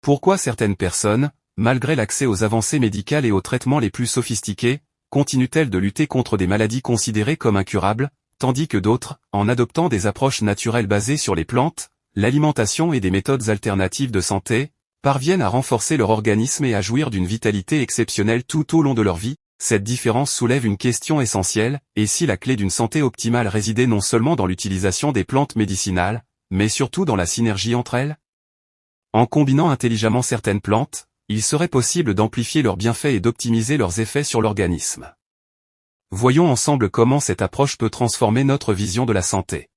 Pourquoi certaines personnes, malgré l'accès aux avancées médicales et aux traitements les plus sophistiqués, continuent-elles de lutter contre des maladies considérées comme incurables, tandis que d'autres, en adoptant des approches naturelles basées sur les plantes, l'alimentation et des méthodes alternatives de santé, parviennent à renforcer leur organisme et à jouir d'une vitalité exceptionnelle tout au long de leur vie? Cette différence soulève une question essentielle, et si la clé d'une santé optimale résidait non seulement dans l'utilisation des plantes médicinales, mais surtout dans la synergie entre elles? En combinant intelligemment certaines plantes, il serait possible d'amplifier leurs bienfaits et d'optimiser leurs effets sur l'organisme. Voyons ensemble comment cette approche peut transformer notre vision de la santé.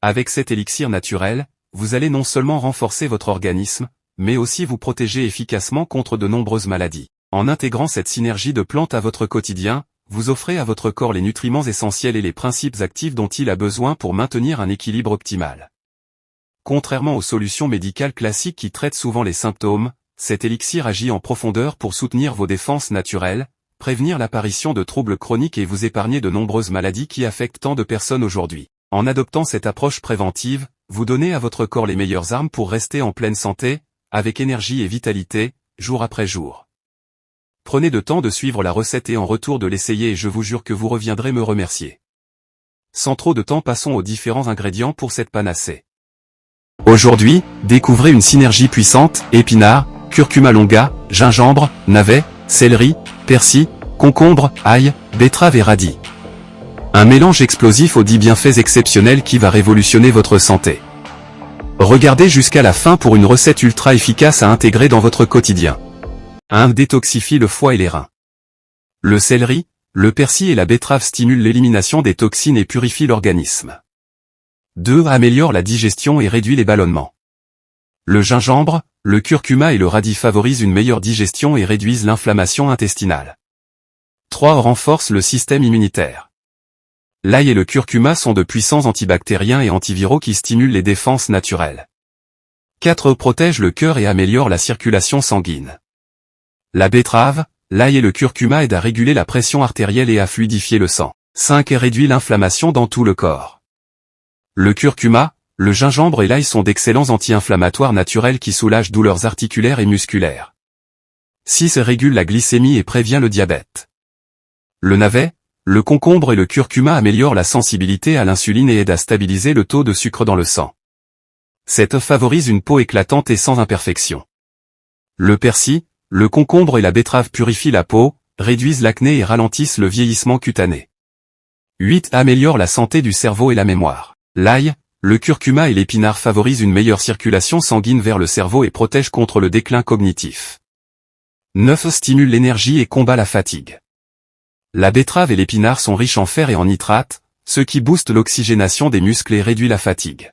Avec cet élixir naturel, vous allez non seulement renforcer votre organisme, mais aussi vous protéger efficacement contre de nombreuses maladies. En intégrant cette synergie de plantes à votre quotidien, vous offrez à votre corps les nutriments essentiels et les principes actifs dont il a besoin pour maintenir un équilibre optimal. Contrairement aux solutions médicales classiques qui traitent souvent les symptômes, cet élixir agit en profondeur pour soutenir vos défenses naturelles, prévenir l'apparition de troubles chroniques et vous épargner de nombreuses maladies qui affectent tant de personnes aujourd'hui. En adoptant cette approche préventive, vous donnez à votre corps les meilleures armes pour rester en pleine santé, avec énergie et vitalité, jour après jour. Prenez le temps de suivre la recette et en retour de l'essayer et je vous jure que vous reviendrez me remercier. Sans trop de temps, passons aux différents ingrédients pour cette panacée. Aujourd'hui, découvrez une synergie puissante: épinards, curcuma longa, gingembre, navet, céleri, persil, concombre, ail, betterave et radis. Un mélange explosif aux 10 bienfaits exceptionnels qui va révolutionner votre santé. Regardez jusqu'à la fin pour une recette ultra efficace à intégrer dans votre quotidien. 1. Détoxifie le foie et les reins. Le céleri, le persil et la betterave stimulent l'élimination des toxines et purifient l'organisme. 2. Améliore la digestion et réduit les ballonnements. Le gingembre, le curcuma et le radis favorisent une meilleure digestion et réduisent l'inflammation intestinale. 3. Renforce le système immunitaire. L'ail et le curcuma sont de puissants antibactériens et antiviraux qui stimulent les défenses naturelles. 4. Protège le cœur et améliore la circulation sanguine. La betterave, l'ail et le curcuma aident à réguler la pression artérielle et à fluidifier le sang. 5. Réduit l'inflammation dans tout le corps. Le curcuma, le gingembre et l'ail sont d'excellents anti-inflammatoires naturels qui soulagent douleurs articulaires et musculaires. 6. Régule la glycémie et prévient le diabète. Le navet, le concombre et le curcuma améliorent la sensibilité à l'insuline et aident à stabiliser le taux de sucre dans le sang. 7. Favorise une peau éclatante et sans imperfection. Le persil, le concombre et la betterave purifient la peau, réduisent l'acné et ralentissent le vieillissement cutané. 8. Améliore la santé du cerveau et la mémoire. L'ail, le curcuma et l'épinard favorisent une meilleure circulation sanguine vers le cerveau et protègent contre le déclin cognitif. 9. Stimule l'énergie et combat la fatigue. La betterave et l'épinard sont riches en fer et en nitrate, ce qui booste l'oxygénation des muscles et réduit la fatigue.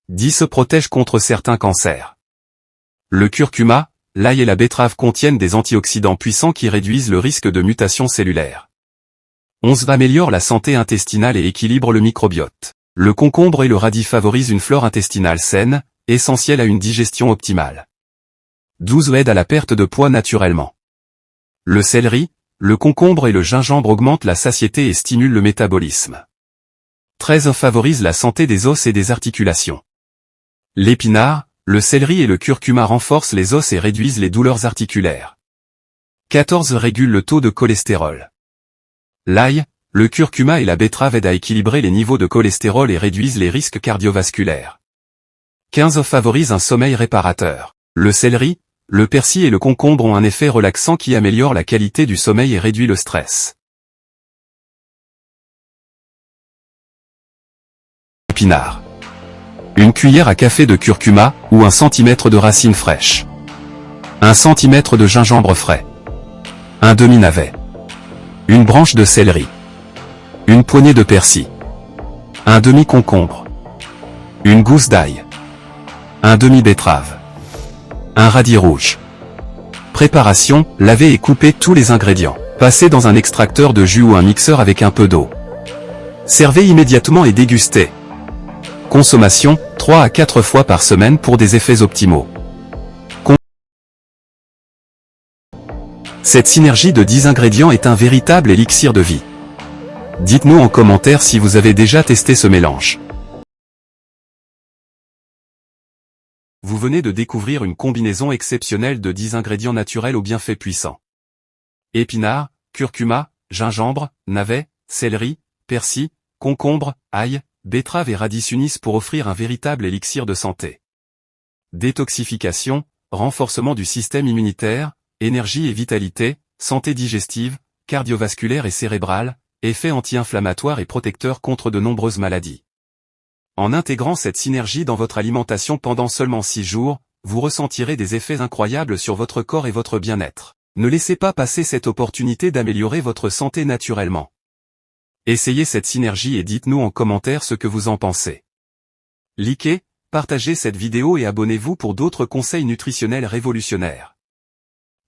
10. Protège contre certains cancers. Le curcuma, l'ail et la betterave contiennent des antioxydants puissants qui réduisent le risque de mutations cellulaires. 11. Améliore la santé intestinale et équilibre le microbiote. Le concombre et le radis favorisent une flore intestinale saine, essentielle à une digestion optimale. 12. Aide à la perte de poids naturellement. Le céleri, le concombre et le gingembre augmentent la satiété et stimulent le métabolisme. 13. Favorise la santé des os et des articulations. L'épinard, le céleri et le curcuma renforcent les os et réduisent les douleurs articulaires. 14. Régule le taux de cholestérol. L'ail, le curcuma et la betterave aident à équilibrer les niveaux de cholestérol et réduisent les risques cardiovasculaires. 15. Favorise un sommeil réparateur. Le céleri, le persil et le concombre ont un effet relaxant qui améliore la qualité du sommeil et réduit le stress. Épinard. Une cuillère à café de curcuma, ou 1 centimètre de racines fraîches. 1 centimètre de gingembre frais. Un demi-navet. Une branche de céleri. Une poignée de persil. Un demi-concombre. Une gousse d'ail. Un demi-betterave. Un radis rouge. Préparation, lavez et coupez tous les ingrédients. Passez dans un extracteur de jus ou un mixeur avec un peu d'eau. Servez immédiatement et dégustez. Consommation, 3 à 4 fois par semaine pour des effets optimaux. Cette synergie de 10 ingrédients est un véritable élixir de vie. Dites-nous en commentaire si vous avez déjà testé ce mélange. Vous vous venez de découvrir une combinaison exceptionnelle de 10 ingrédients naturels aux bienfaits puissants. Épinards, curcuma, gingembre, navet, céleri, persil, concombre, ail, betterave et radis s'unissent pour offrir un véritable élixir de santé. Détoxification, renforcement du système immunitaire, énergie et vitalité, santé digestive, cardiovasculaire et cérébrale, effets anti-inflammatoires et protecteurs contre de nombreuses maladies. En intégrant cette synergie dans votre alimentation pendant seulement 6 jours, vous ressentirez des effets incroyables sur votre corps et votre bien-être. Ne laissez pas passer cette opportunité d'améliorer votre santé naturellement. Essayez cette synergie et dites-nous en commentaire ce que vous en pensez. Likez, partagez cette vidéo et abonnez-vous pour d'autres conseils nutritionnels révolutionnaires.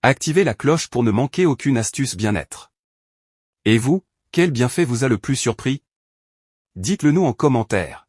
Activez la cloche pour ne manquer aucune astuce bien-être. Et vous, quel bienfait vous a le plus surpris? Dites-le nous en commentaire.